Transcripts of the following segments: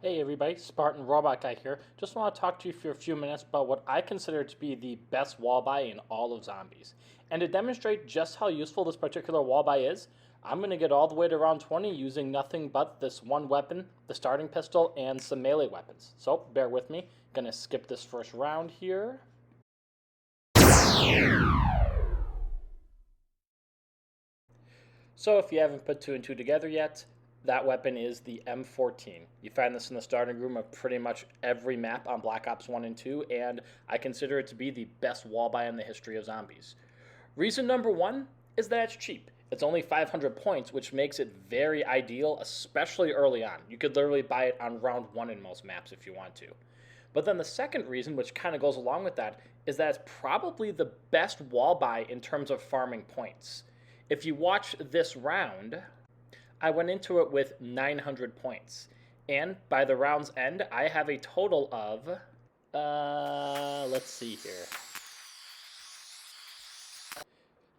Hey everybody, Spartan Robot Guy here. Just want to talk to you for a few minutes about what I consider to be the best Wallbuy in all of Zombies. And to demonstrate just how useful this particular Wallbuy is, I'm going to get all the way to round 20 using nothing but this one weapon, the starting pistol, and some melee weapons. So bear with me, gonna skip this first round here. So if you haven't put two and two together yet, that weapon is the M14. You find this in the starting room of pretty much every map on Black Ops 1 and 2, and I consider it to be the best Wallbuy in the history of Zombies. Reason number one is that it's cheap. It's only 500 points, which makes it very ideal, especially early on. You could literally buy it on round 1 in most maps if you want to. But then the second reason, which kind of goes along with that, is that it's probably the best Wallbuy in terms of farming points. If you watch this round, I went into it with 900 points. And by the round's end, I have a total of, let's see here.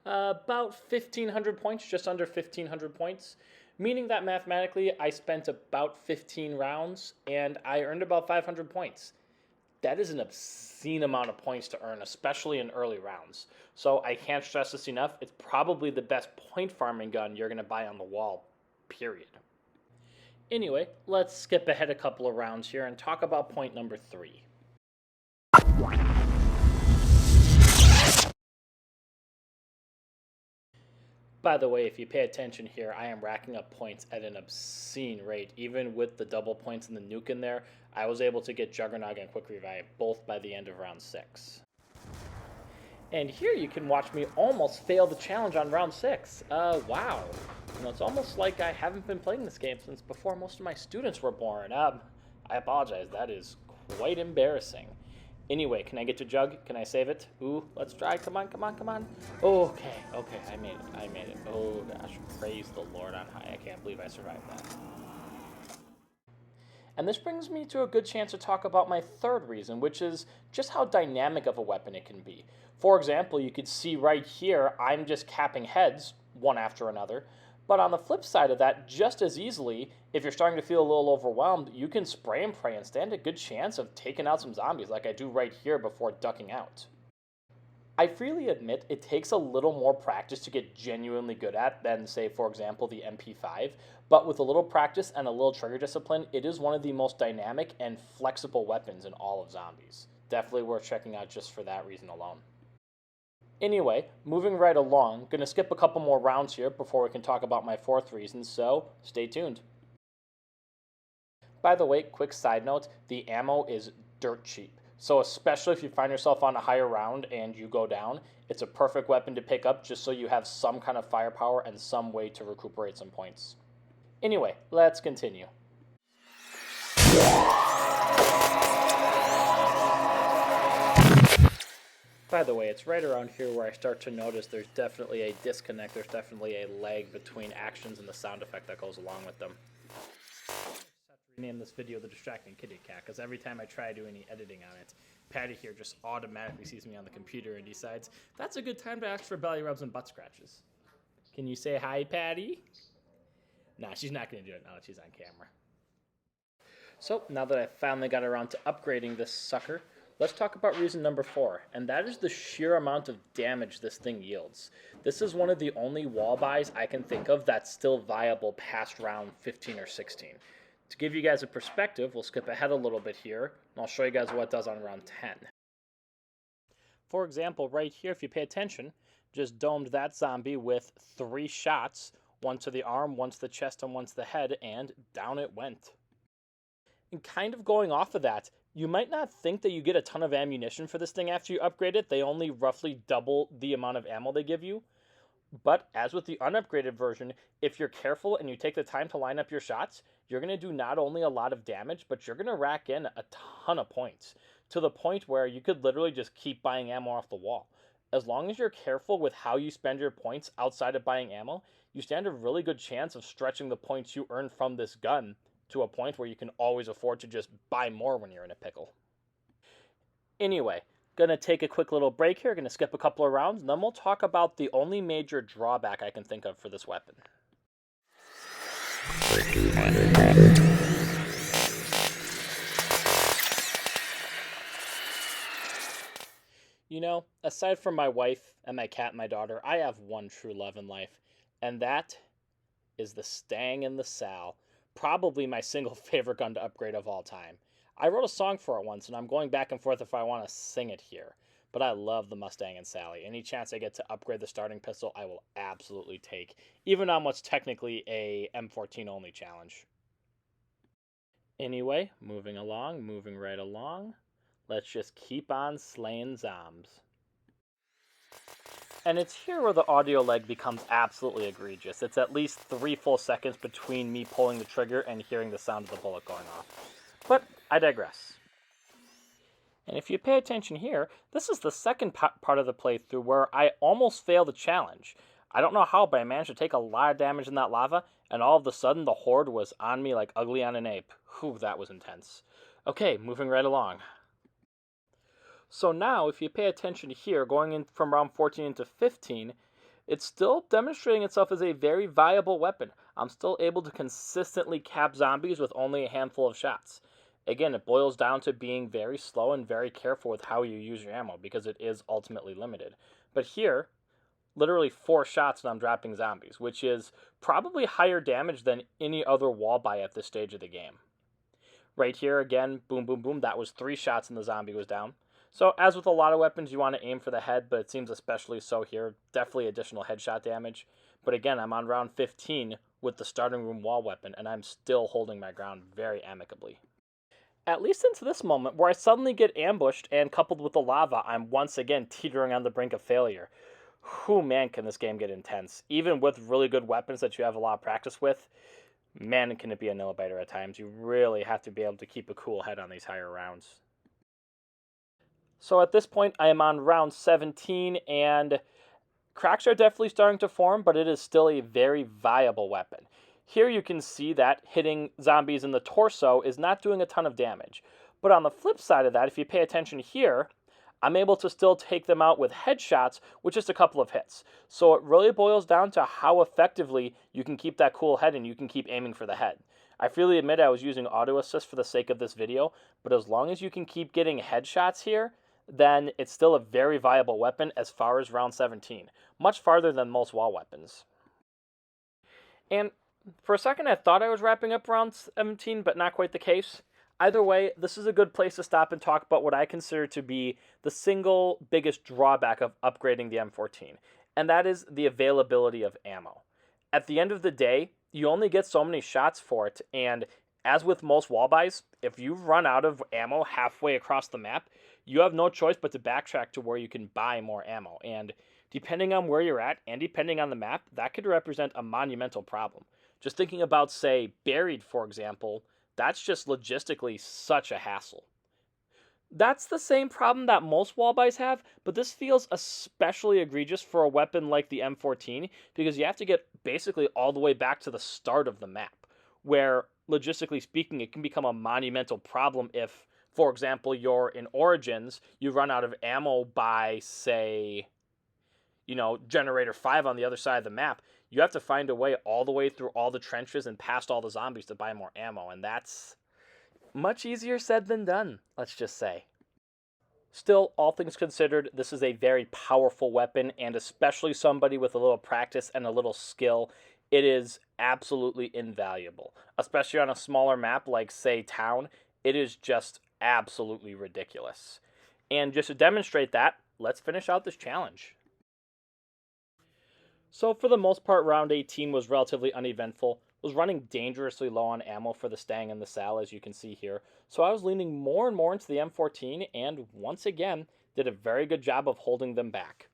About 1,500 points, just under 1,500 points. Meaning that mathematically, I spent about 15 rounds and I earned about 500 points. That is an obscene amount of points to earn, especially in early rounds. So I can't stress this enough. It's probably the best point farming gun you're going to buy on the wall. Period. Anyway, let's skip ahead a couple of rounds here and talk about point number 3. By the way, if you pay attention here, I am racking up points at an obscene rate. Even with the double points and the nuke in there, I was able to get Juggernog and Quick Revive both by the end of round 6. And here you can watch me almost fail the challenge on round 6. Wow. You know, it's almost like I haven't been playing this game since before most of my students were born. I apologize. That is quite embarrassing. Anyway, can I get to Jug? Can I save it? Ooh, let's try. Come on, come on, come on. Okay, I made it. Oh gosh, praise the Lord on high. I can't believe I survived that. And this brings me to a good chance to talk about my third reason, which is just how dynamic of a weapon it can be. For example, you could see right here, I'm just capping heads, one after another. But on the flip side of that, just as easily, if you're starting to feel a little overwhelmed, you can spray and pray and stand a good chance of taking out some zombies like I do right here before ducking out. I freely admit it takes a little more practice to get genuinely good at than, say, for example, the MP5, but with a little practice and a little trigger discipline, it is one of the most dynamic and flexible weapons in all of Zombies. Definitely worth checking out just for that reason alone. Anyway, moving right along, gonna skip a couple more rounds here before we can talk about my fourth reason, so stay tuned. By the way, quick side note, the ammo is dirt cheap. So especially if you find yourself on a higher round and you go down, it's a perfect weapon to pick up just so you have some kind of firepower and some way to recuperate some points. Anyway, let's continue. By the way, it's right around here where I start to notice there's definitely a disconnect, there's definitely a lag between actions and the sound effect that goes along with them. Name this video The Distracting Kitty Cat, because every time I try to do any editing on it, Patty here just automatically sees me on the computer and decides that's a good time to ask for belly rubs and butt scratches. Can you say hi, Patty? Nah, she's not going to do it now that she's on camera. So, now that I've finally got around to upgrading this sucker, let's talk about reason number 4, and that is the sheer amount of damage this thing yields. This is one of the only Wallbuys I can think of that's still viable past round 15 or 16. To give you guys a perspective, we'll skip ahead a little bit here, and I'll show you guys what it does on round 10. For example, right here, if you pay attention, just domed that zombie with 3 shots, one to the arm, one to the chest, and one to the head, and down it went. And kind of going off of that, you might not think that you get a ton of ammunition for this thing after you upgrade it. They only roughly double the amount of ammo they give you. But as with the unupgraded version, if you're careful and you take the time to line up your shots, you're going to do not only a lot of damage, but you're going to rack in a ton of points, to the point where you could literally just keep buying ammo off the wall. As long as you're careful with how you spend your points outside of buying ammo, you stand a really good chance of stretching the points you earn from this gun to a point where you can always afford to just buy more when you're in a pickle. Anyway, gonna take a quick little break here, gonna skip a couple of rounds, and then we'll talk about the only major drawback I can think of for this weapon. You know, aside from my wife and my cat and my daughter, I have one true love in life, and that is the Stang and the Sal. Probably my single favorite gun to upgrade of all time. I wrote a song for it once, and I'm going back and forth if I want to sing it here. But I love the Mustang and Sally. Any chance I get to upgrade the starting pistol, I will absolutely take, even on what's technically a M14 only challenge. Anyway, moving right along. Let's just keep on slaying zombs. And it's here where the audio lag becomes absolutely egregious. It's at least 3 full seconds between me pulling the trigger and hearing the sound of the bullet going off. But I digress. And if you pay attention here, this is the second part of the playthrough where I almost failed the challenge. I don't know how, but I managed to take a lot of damage in that lava, and all of a sudden the horde was on me like ugly on an ape. Whew, that was intense. Okay, moving right along. So now, if you pay attention here, going in from round 14 into 15, it's still demonstrating itself as a very viable weapon. I'm still able to consistently cap zombies with only a handful of shots. Again, it boils down to being very slow and very careful with how you use your ammo, because it is ultimately limited. But here, literally 4 shots and I'm dropping zombies, which is probably higher damage than any other Wallbuy at this stage of the game. Right here, again, boom, boom, boom, that was 3 shots and the zombie was down. So, as with a lot of weapons, you want to aim for the head, but it seems especially so here. Definitely additional headshot damage. But again, I'm on round 15 with the starting room wall weapon, and I'm still holding my ground very amicably. At least into this moment, where I suddenly get ambushed, and coupled with the lava, I'm once again teetering on the brink of failure. Whew, man, can this game get intense. Even with really good weapons that you have a lot of practice with, man, can it be a nail-biter at times. You really have to be able to keep a cool head on these higher rounds. So at this point, I am on round 17, and cracks are definitely starting to form, but it is still a very viable weapon. Here you can see that hitting zombies in the torso is not doing a ton of damage. But on the flip side of that, if you pay attention here, I'm able to still take them out with headshots with just a couple of hits. So it really boils down to how effectively you can keep that cool head and you can keep aiming for the head. I freely admit I was using auto assist for the sake of this video, but as long as you can keep getting headshots here, then it's still a very viable weapon as far as round 17. Much farther than most wall weapons. And for a second I thought I was wrapping up round 17, but not quite the case. Either way, this is a good place to stop and talk about what I consider to be the single biggest drawback of upgrading the M14, and that is the availability of ammo. At the end of the day, you only get so many shots for it, and as with most Wallbuys, if you run out of ammo halfway across the map, you have no choice but to backtrack to where you can buy more ammo. And depending on where you're at and depending on the map, that could represent a monumental problem. Just thinking about, say, Buried, for example, that's just logistically such a hassle. That's the same problem that most Wallbuys have, but this feels especially egregious for a weapon like the M14 because you have to get basically all the way back to the start of the map, where, logistically speaking, it can become a monumental problem if, for example, you're in Origins, you run out of ammo by, say, Generator 5 on the other side of the map. You have to find a way all the way through all the trenches and past all the zombies to buy more ammo, and that's much easier said than done, let's just say. Still, all things considered, this is a very powerful weapon, and especially somebody with a little practice and a little skill, it is absolutely invaluable. Especially on a smaller map like, say, Town, it is just absolutely ridiculous. And just to demonstrate that, let's finish out this challenge. So for the most part, round 18 was relatively uneventful. Was running dangerously low on ammo for the Stang and the Sal, as you can see here. So I was leaning more and more into the M14, and once again, did a very good job of holding them back.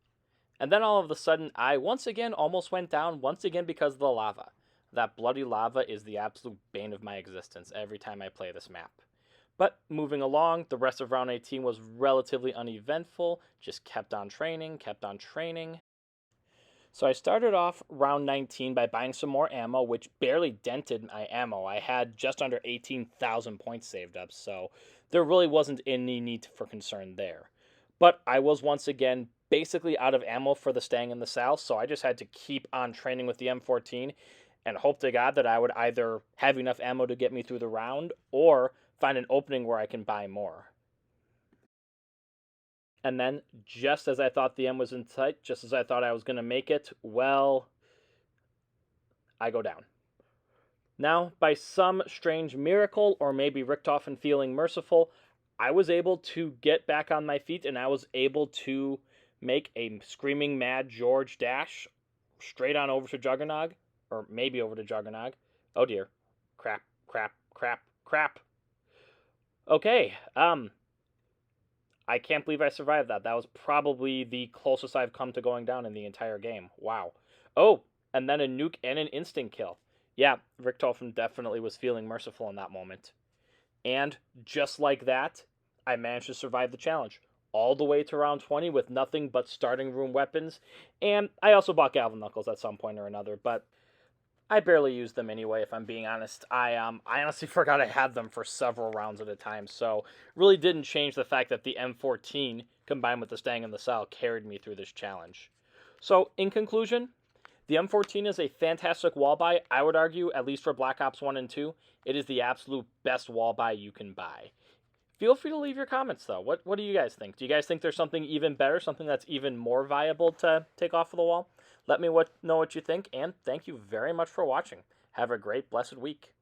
And then all of a sudden, I once again almost went down, once again because of the lava. That bloody lava is the absolute bane of my existence every time I play this map. But moving along, the rest of round 18 was relatively uneventful, just kept on training. So I started off round 19 by buying some more ammo, which barely dented my ammo. I had just under 18,000 points saved up, so there really wasn't any need for concern there. But I was once again basically out of ammo for the Stang and the Sal, so I just had to keep on training with the M14 and hope to God that I would either have enough ammo to get me through the round or find an opening where I can buy more. And then, just as I thought the end was in sight, just as I thought I was going to make it, well, I go down. Now, by some strange miracle, or maybe Richtofen feeling merciful, I was able to get back on my feet, and I was able to make a screaming mad George dash straight on over to Juggernog, or maybe over to Juggernog. Oh dear. Crap, crap, crap, crap. Okay, I can't believe I survived that. That was probably the closest I've come to going down in the entire game. Wow. Oh, and then a nuke and an instant kill. Yeah, Richtofen definitely was feeling merciful in that moment. And just like that, I managed to survive the challenge. All the way to round 20 with nothing but starting room weapons. And I also bought Galvan Knuckles at some point or another, but I barely used them anyway, if I'm being honest. I honestly forgot I had them for several rounds at a time, so really didn't change the fact that the M14, combined with the Stang and the Cell, carried me through this challenge. So, in conclusion, the M14 is a fantastic wall buy. I would argue, at least for Black Ops 1 and 2, it is the absolute best wall buy you can buy. Feel free to leave your comments, though. What do you guys think? Do you guys think there's something even better, something that's even more viable to take off of the wall? Let me know what you think, and thank you very much for watching. Have a great, blessed week.